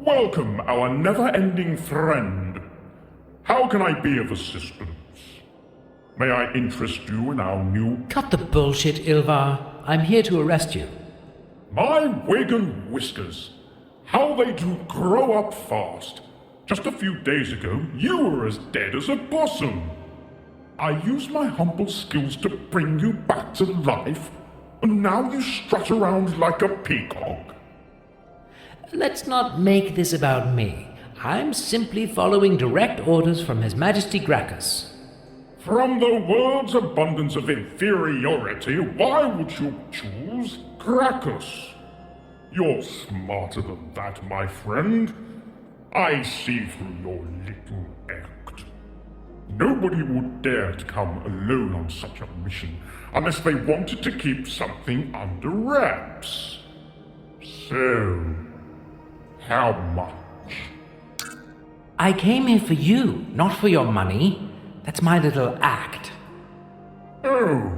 Welcome, our never-ending friend. How can I be of assistance? May I interest you in our new... Cut the bullshit, Ilvar. I'm here to arrest you. My wig and whiskers. How they do grow up fast. Just a few days ago, you were as dead as a possum. I used my humble skills to bring you back to life, and now you strut around like a peacock. Let's not make this about me. I'm simply following direct orders from His Majesty Gracchus. From the world's abundance of inferiority, why would you choose Gracchus? You're smarter than that, my friend. I see through your little act. Nobody would dare to come alone on such a mission unless they wanted to keep something under wraps. So, how much? I came here for you, not for your money. That's my little act. Oh,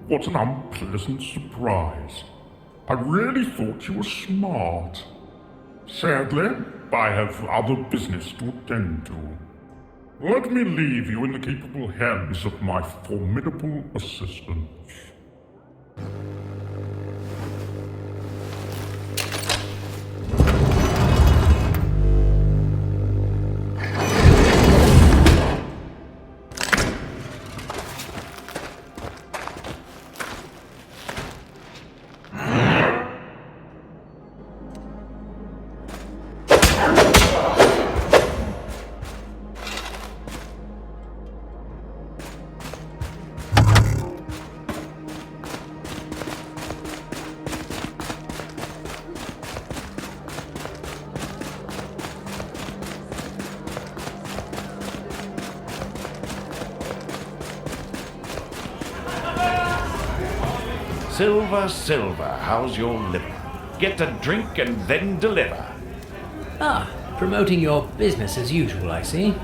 what an unpleasant surprise. I really thought you were smart. Sadly, I have other business to attend to. Let me leave you in the capable hands of my formidable assistants. Silver, how's your liver? Get a drink and then deliver. Ah, promoting your business as usual, I see.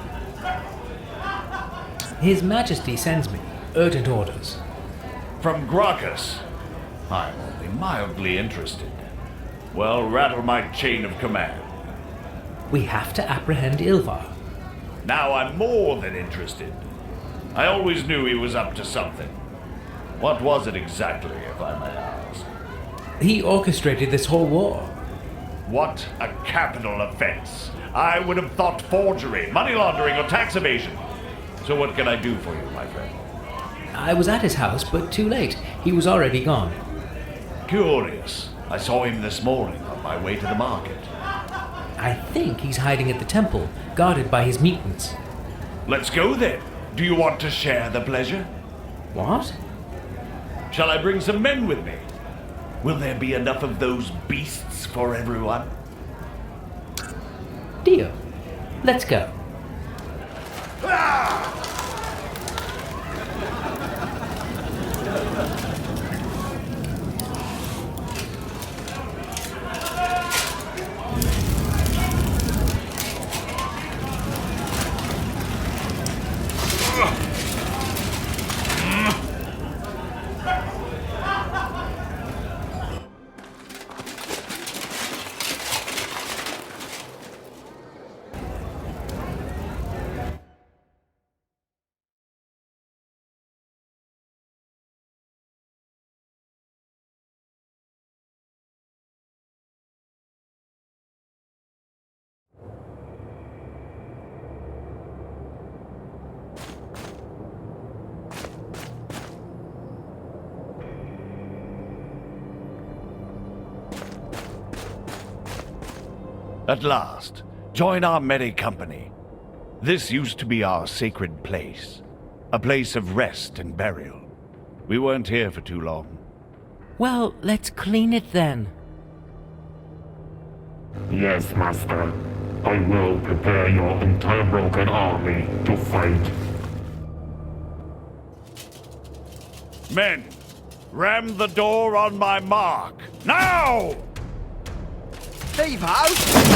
His Majesty sends me urgent orders. From Gracchus? I'm only mildly interested. Well, rattle my chain of command. We have to apprehend Ilvar. Now I'm more than interested. I always knew he was up to something. What was it exactly, if I may ask? He orchestrated this whole war. What a capital offense. I would have thought forgery, money laundering, or tax evasion. So what can I do for you, my friend? I was at his house, but too late. He was already gone. Curious. I saw him this morning on my way to the market. I think he's hiding at the temple, guarded by his mutants. Let's go then. Do you want to share the pleasure? What? Shall I bring some men with me? Will there be enough of those beasts for everyone? Deal. Let's go. At last, join our merry company. This used to be our sacred place, a place of rest and burial. We weren't here for too long. Well, let's clean it then. Yes, Master. I will prepare your entire broken army to fight. Men, ram the door on my mark. Now! Steve House!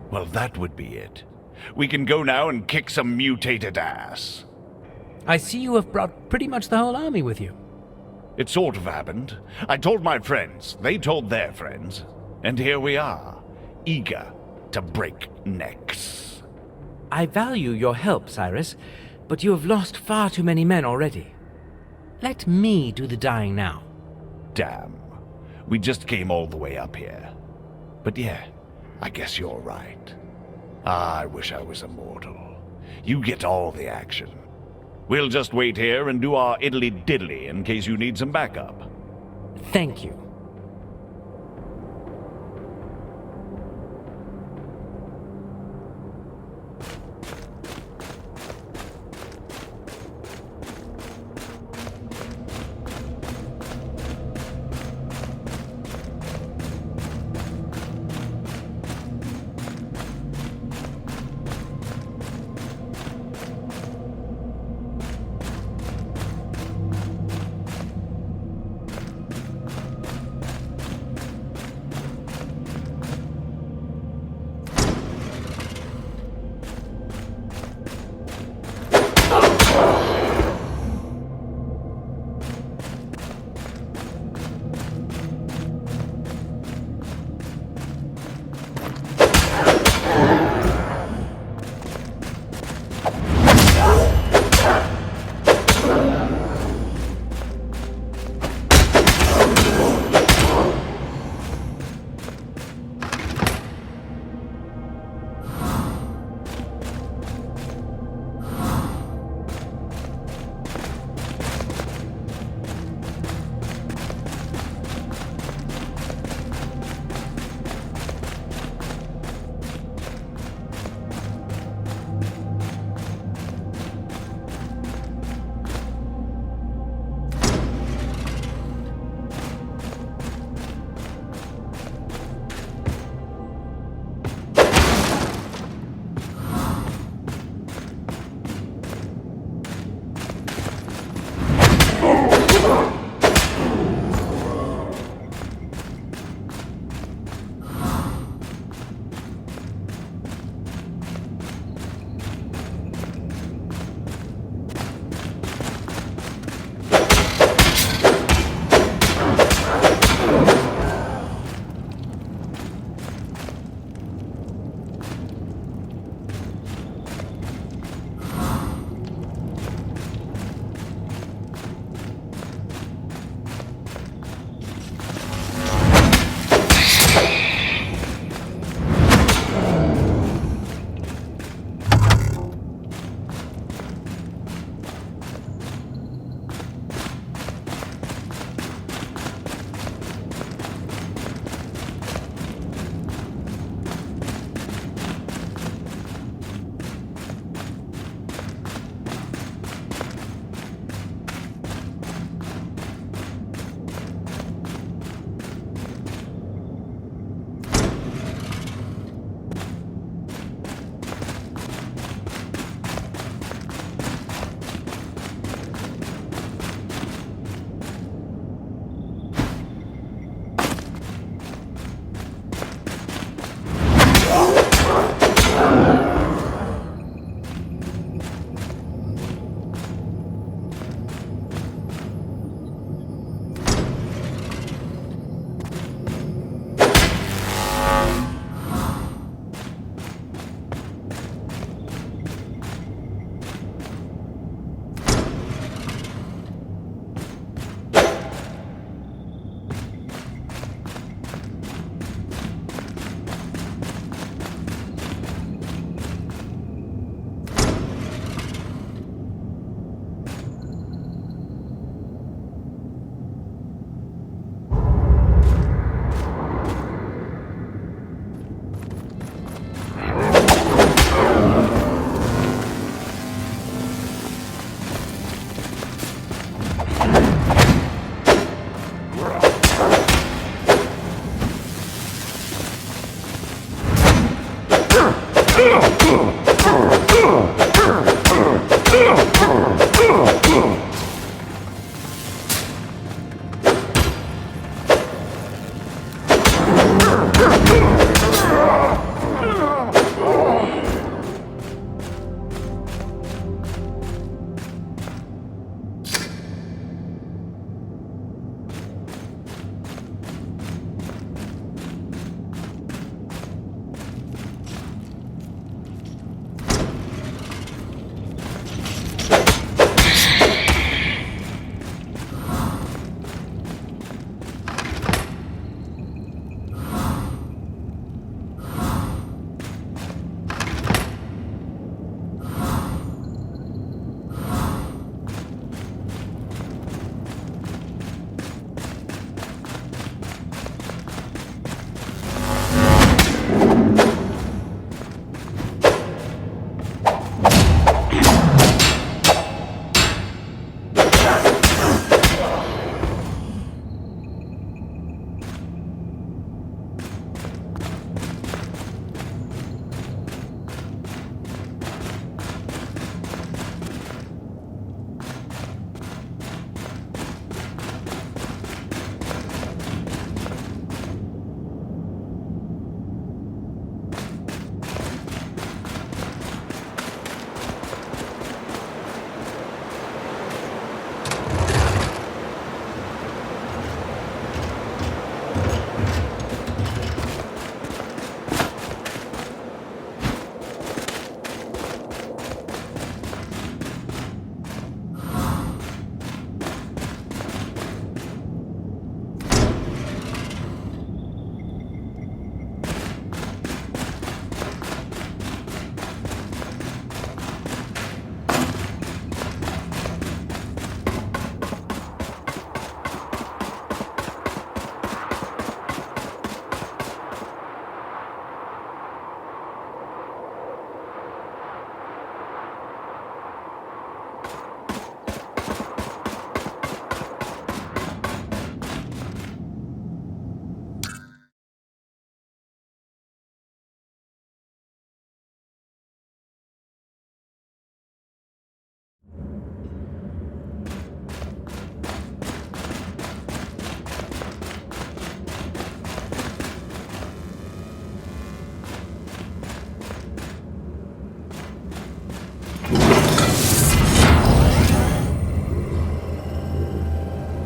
Well, that would be it. We can go now and kick some mutated ass. I see you have brought pretty much the whole army with you. It sort of happened. I told my friends, they told their friends, and here we are, eager to break necks. I value your help, Cyrus, but you have lost far too many men already. Let me do the dying now. Damn. We just came all the way up here. But yeah, I guess you're right. I wish I was immortal. You get all the action. We'll just wait here and do our iddly-diddly in case you need some backup. Thank you.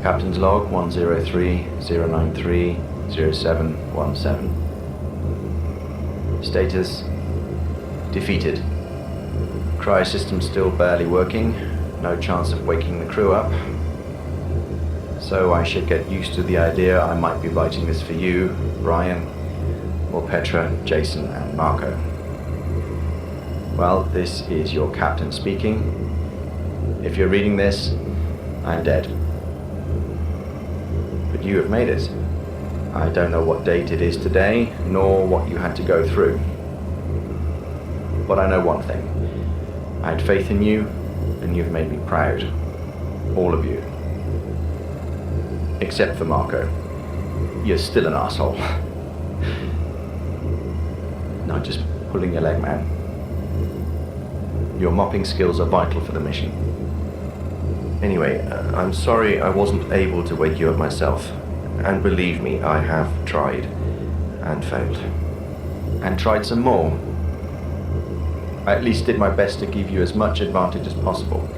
Captain's log 103-093-0717. Status: defeated. Cryo system still barely working. No chance of waking the crew up. So I should get used to the idea I might be writing this for you, Ryan, or Petra, Jason, and Marco. Well, this is your captain speaking. If you're reading this, I'm dead. But you have made it. I don't know what date it is today, nor what you had to go through. But I know one thing. I had faith in you, and you've made me proud. All of you. Except for Marco. You're still an asshole. Not just pulling your leg, man. Your mopping skills are vital for the mission. Anyway, I'm sorry I wasn't able to wake you up myself. And believe me, I have tried. And failed. And tried some more. I at least did my best to give you as much advantage as possible.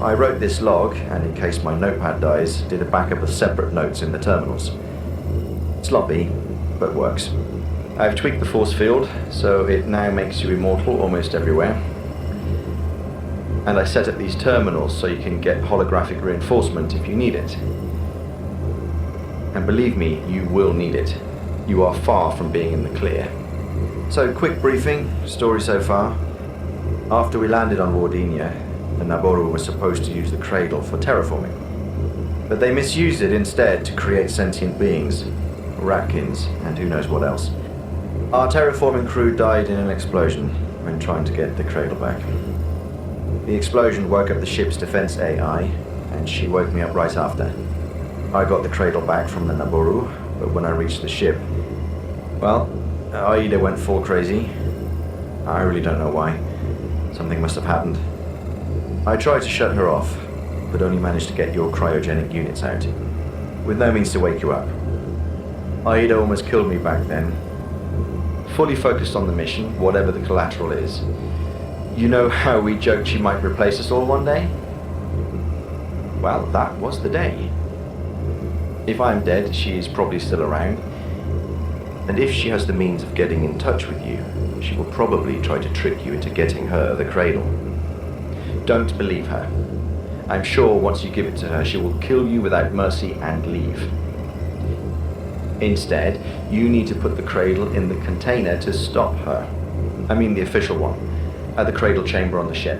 I wrote this log, and in case my notepad dies, did a backup of separate notes in the terminals. Sloppy, but works. I've tweaked the force field, so it now makes you immortal almost everywhere. And I set up these terminals so you can get holographic reinforcement if you need it. And believe me, you will need it. You are far from being in the clear. So, quick briefing, story so far. After we landed on Wardinia, the Naboru was supposed to use the cradle for terraforming. But they misused it instead to create sentient beings, Ratkins, and who knows what else. Our terraforming crew died in an explosion when trying to get the cradle back. The explosion woke up the ship's defense AI, and she woke me up right after. I got the cradle back from the Naboru, but when I reached the ship, well, Aida went full crazy. I really don't know why. Something must have happened. I tried to shut her off, but only managed to get your cryogenic units out, with no means to wake you up. Aida almost killed me back then. Fully focused on the mission, whatever the collateral is. You know how we joked she might replace us all one day? Well, that was the day. If I'm dead, she is probably still around. And if she has the means of getting in touch with you, she will probably try to trick you into getting her the cradle. Don't believe her. I'm sure once you give it to her, she will kill you without mercy and leave. Instead, you need to put the cradle in the container to stop her. I mean the official one, at the cradle chamber on the ship.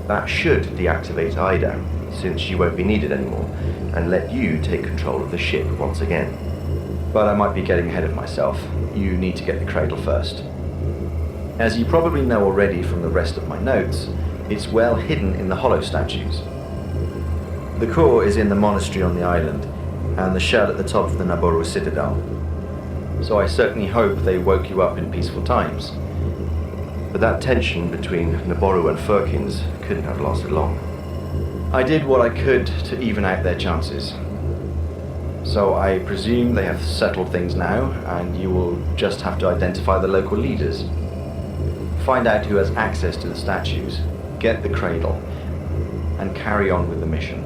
That should deactivate Ida, since she won't be needed anymore, and let you take control of the ship once again. But I might be getting ahead of myself. You need to get the cradle first. As you probably know already from the rest of my notes, it's well hidden in the hollow statues. The core is in the monastery on the island, and the shell at the top of the Naboru citadel. So I certainly hope they woke you up in peaceful times. But that tension between Naboru and Firkins couldn't have lasted long. I did what I could to even out their chances. So I presume they have settled things now, and you will just have to identify the local leaders. Find out who has access to the statues, get the cradle, and carry on with the mission.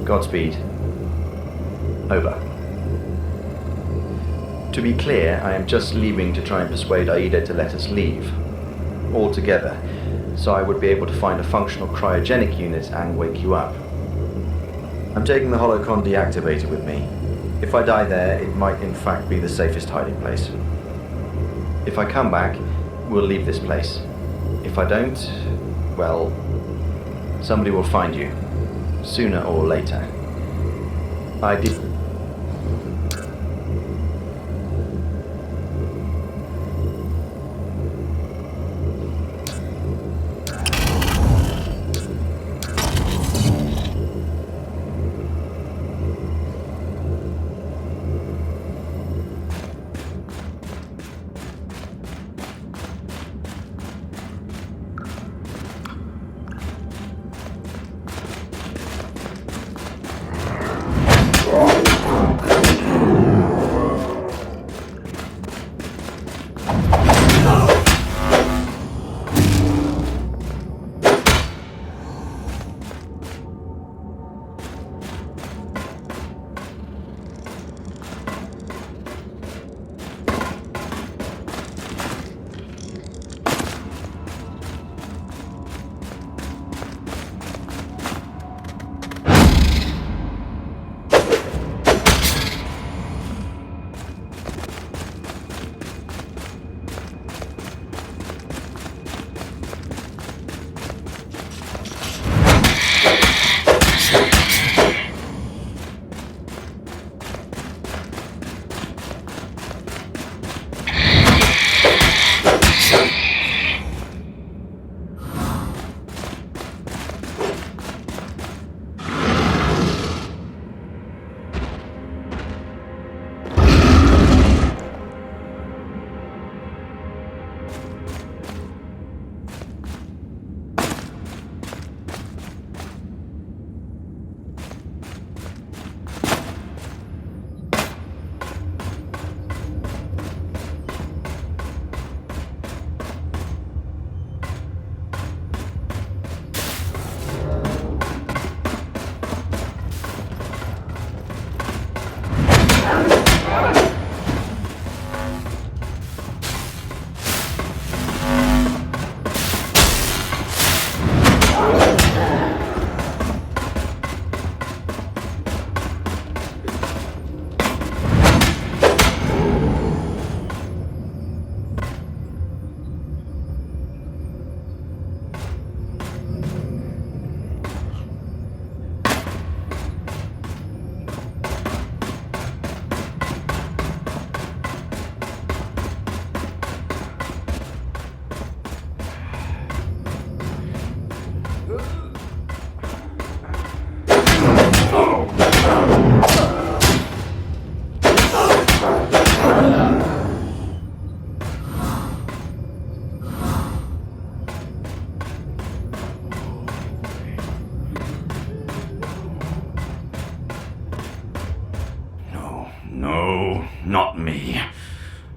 Godspeed. Over. To be clear, I am just leaving to try and persuade Aida to let us leave. All together, so I would be able to find a functional cryogenic unit and wake you up. I'm taking the holocron deactivator with me. If I die there, it might in fact be the safest hiding place. If I come back, we'll leave this place. If I don't, well, somebody will find you, sooner or later. I did...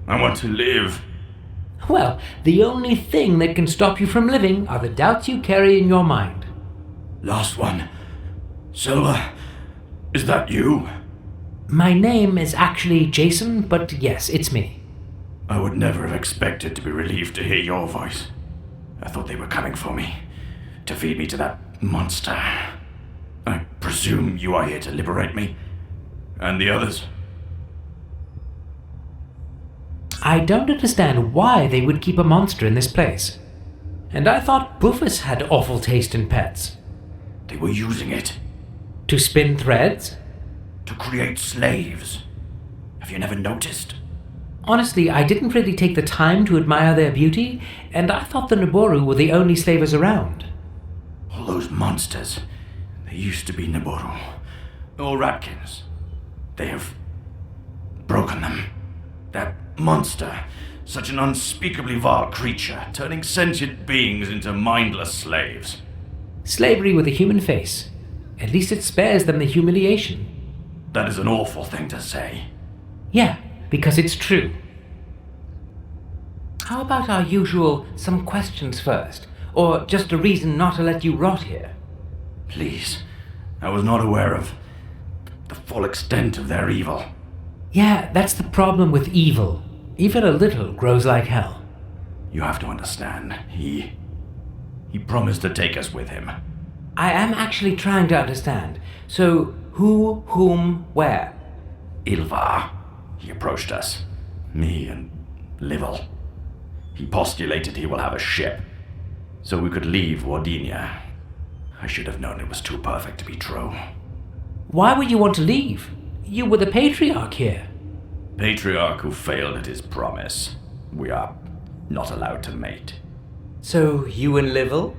I want to live. Well, the only thing that can stop you from living are the doubts you carry in your mind. Last one. Silver, is that you? My name is actually Jason, but yes, it's me. I would never have expected to be relieved to hear your voice. I thought they were coming for me, to feed me to that monster. I presume you are here to liberate me? And the others? I don't understand why they would keep a monster in this place. And I thought Bufus had awful taste in pets. They were using it To spin threads? to create slaves. Have you never noticed? Honestly, I didn't really take the time to admire their beauty, and I thought the Naboru were the only slavers around. All those monsters. They used to be Naboru. Or Ratkins. They have broken them. That monster, such an unspeakably vile creature, turning sentient beings into mindless slaves. Slavery with a human face. At least it spares them the humiliation. That is an awful thing to say. Yeah, because it's true. How about our usual some questions first? Or just a reason not to let you rot here? Please. I was not aware of the full extent of their evil. Yeah, that's the problem with evil. Even a little grows like hell. You have to understand. He promised to take us with him. I am actually trying to understand. So, who, whom, where? Ilvar. He approached us. Me and Livel. He postulated he will have a ship, so we could leave Wardinia. I should have known it was too perfect to be true. Why would you want to leave? You were the patriarch here. Patriarch who failed at his promise. We are not allowed to mate. So, you and Livel?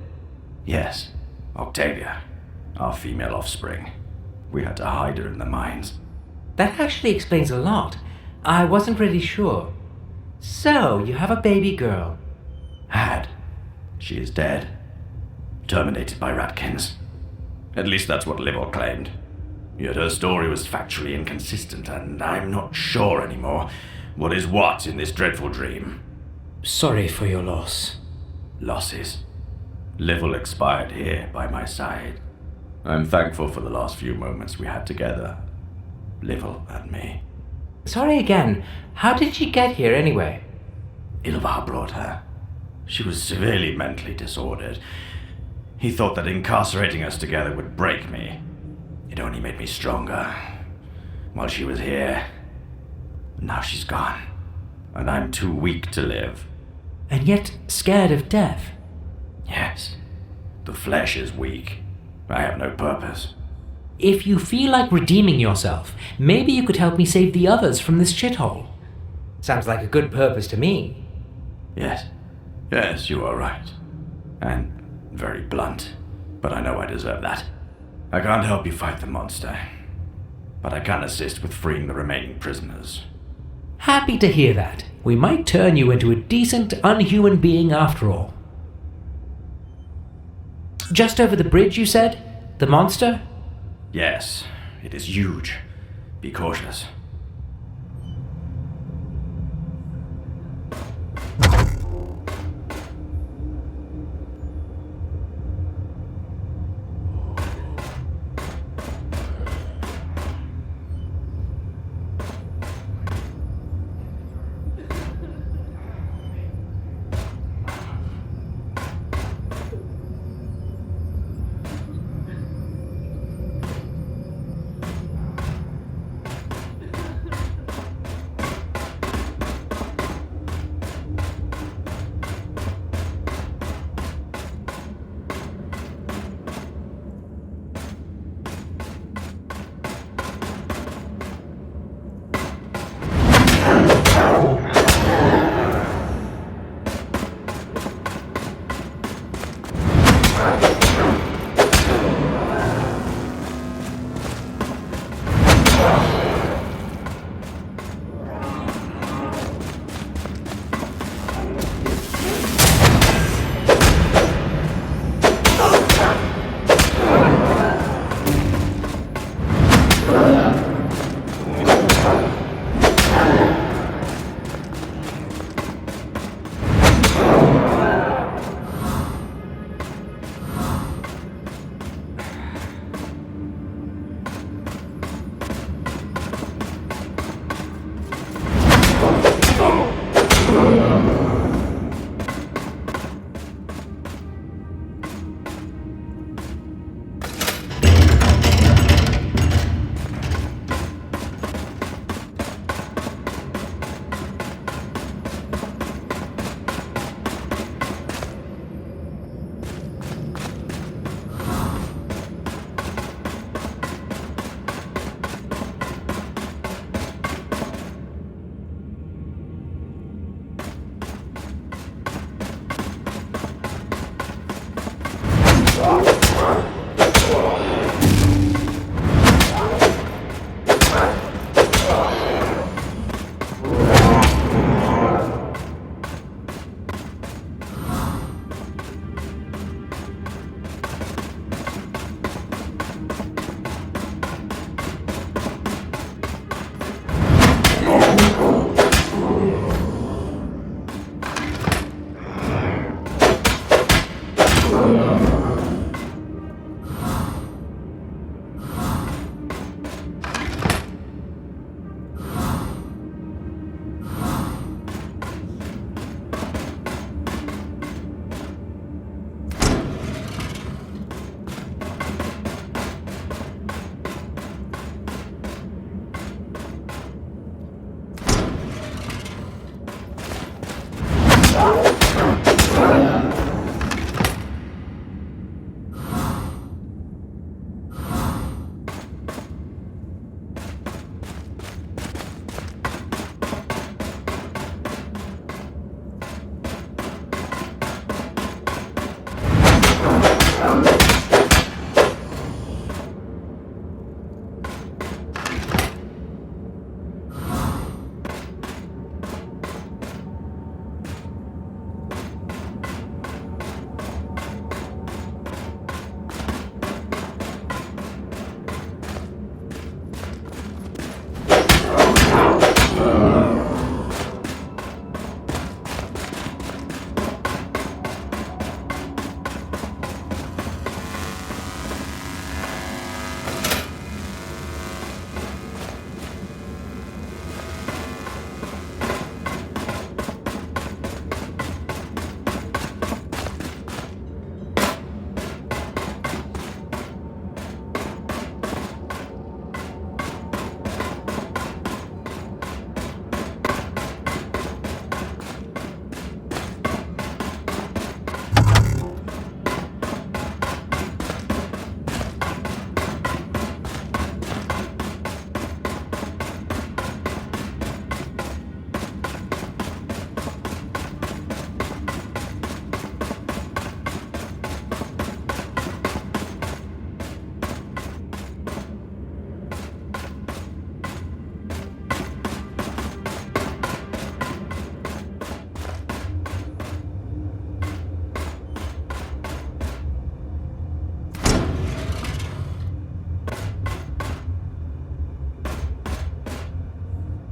Yes, Octavia, our female offspring. We had to hide her in the mines. That actually explains a lot. I wasn't really sure. So, you have a baby girl. Had. She is dead. Terminated by Ratkins. At least that's what Livel claimed. Yet her story was factually inconsistent, and I'm not sure anymore what is what in this dreadful dream. Sorry for your loss. Losses. Livel expired here by my side. I'm thankful for the last few moments we had together. Livel and me. Sorry again. How did she get here anyway? Ilvar brought her. She was severely mentally disordered. He thought that incarcerating us together would break me. It only made me stronger. While she was here, now she's gone. And I'm too weak to live. And yet scared of death. Yes. The flesh is weak. I have no purpose. If you feel like redeeming yourself, maybe you could help me save the others from this shithole. Sounds like a good purpose to me. Yes. Yes, you are right. And very blunt. But I know I deserve that. I can't help you fight the monster. But I can assist with freeing the remaining prisoners. Happy to hear that. We might turn you into a decent, unhuman being after all. Just over the bridge, you said? The monster? Yes, it is huge. Be cautious.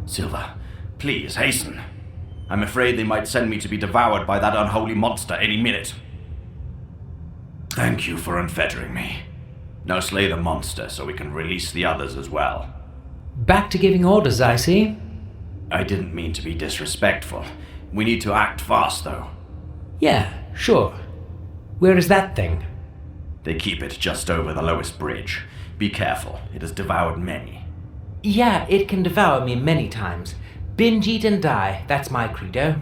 Silver, please hasten. I'm afraid they might send me to be devoured by that unholy monster any minute. Thank you for unfettering me. Now slay the monster so we can release the others as well. Back to giving orders, I see. I didn't mean to be disrespectful. We need to act fast, though. Yeah, sure. Where is that thing? They keep it just over the lowest bridge. Be careful, it has devoured many. Yeah, it can devour me many times. Binge, eat, and die. That's my credo.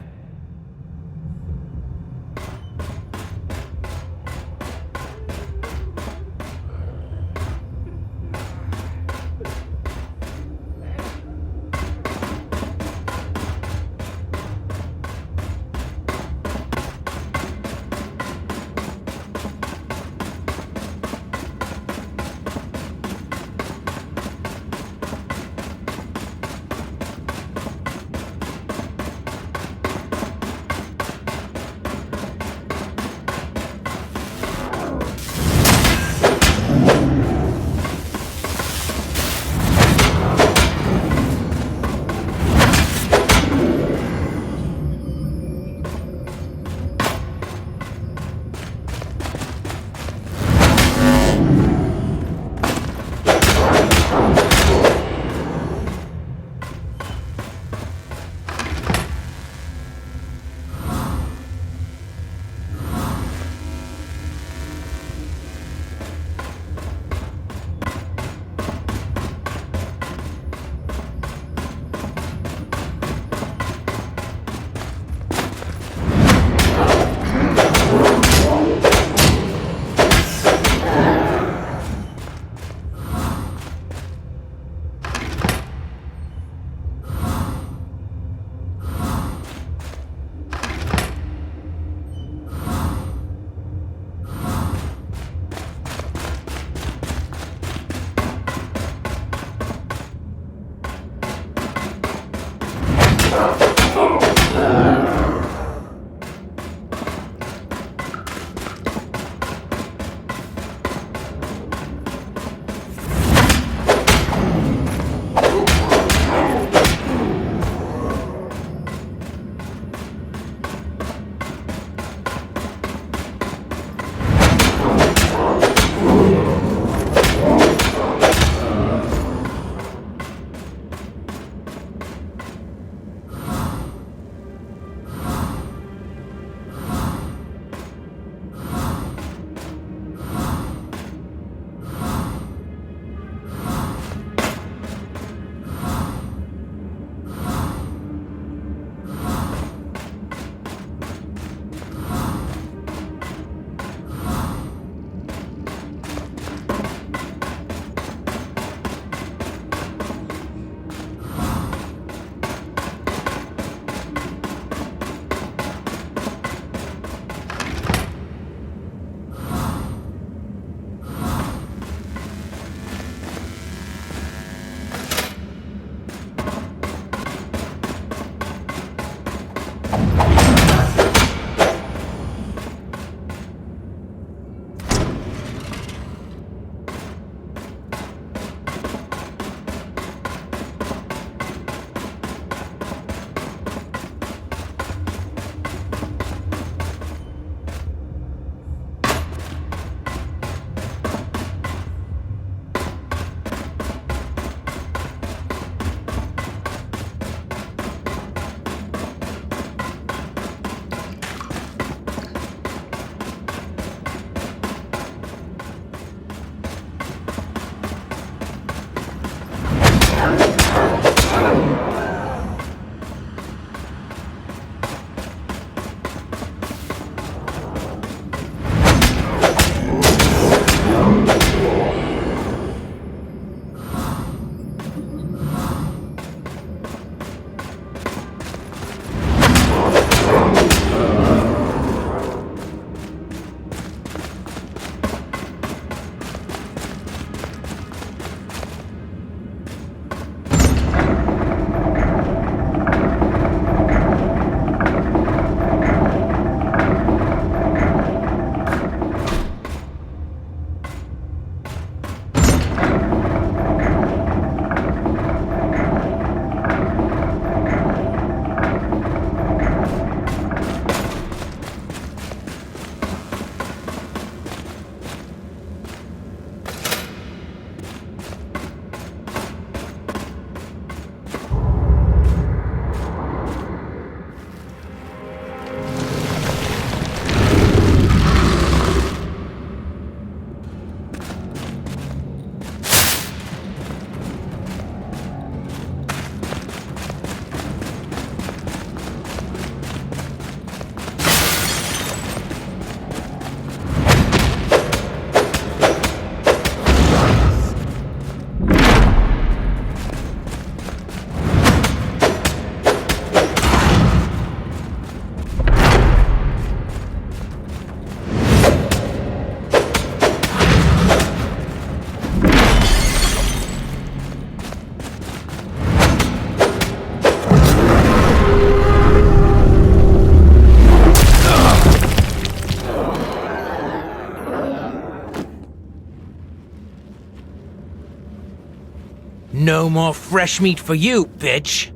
No more fresh meat for you, bitch!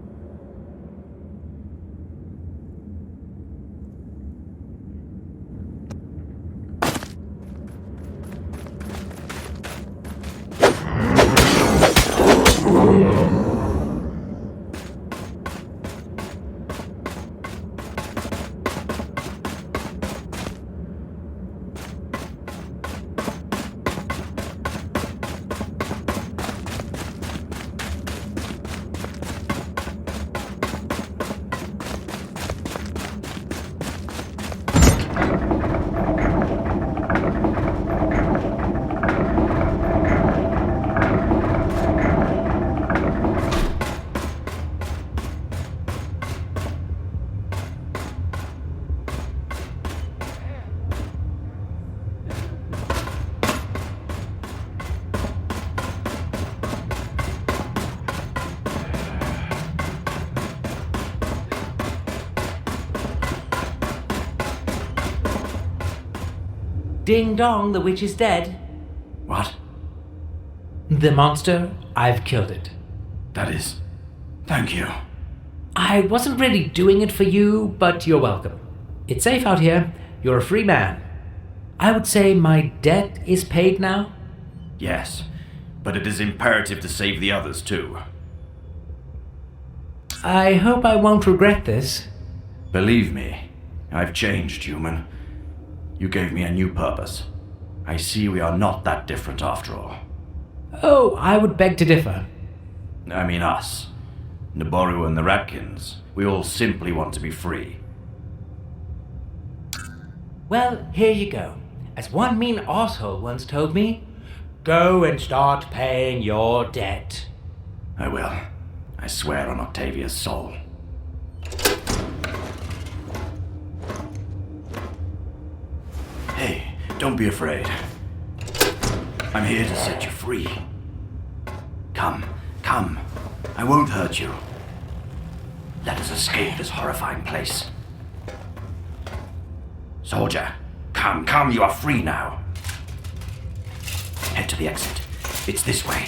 Ding dong, the witch is dead. What? The monster, I've killed it. That is... Thank you. I wasn't really doing it for you, but you're welcome. It's safe out here. You're a free man. I would say my debt is paid now. Yes, but it is imperative to save the others too. I hope I won't regret this. Believe me, I've changed, human. You gave me a new purpose. I see we are not that different after all. Oh, I would beg to differ. I mean us. Naboru and the Ratkins. We all simply want to be free. Well, here you go. As one mean arsehole once told me, go and start paying your debt. I will. I swear on Octavia's soul. Hey, don't be afraid. I'm here to set you free. Come, come. I won't hurt you. Let us escape this horrifying place. Soldier, come, come, you are free now. Head to the exit. It's this way.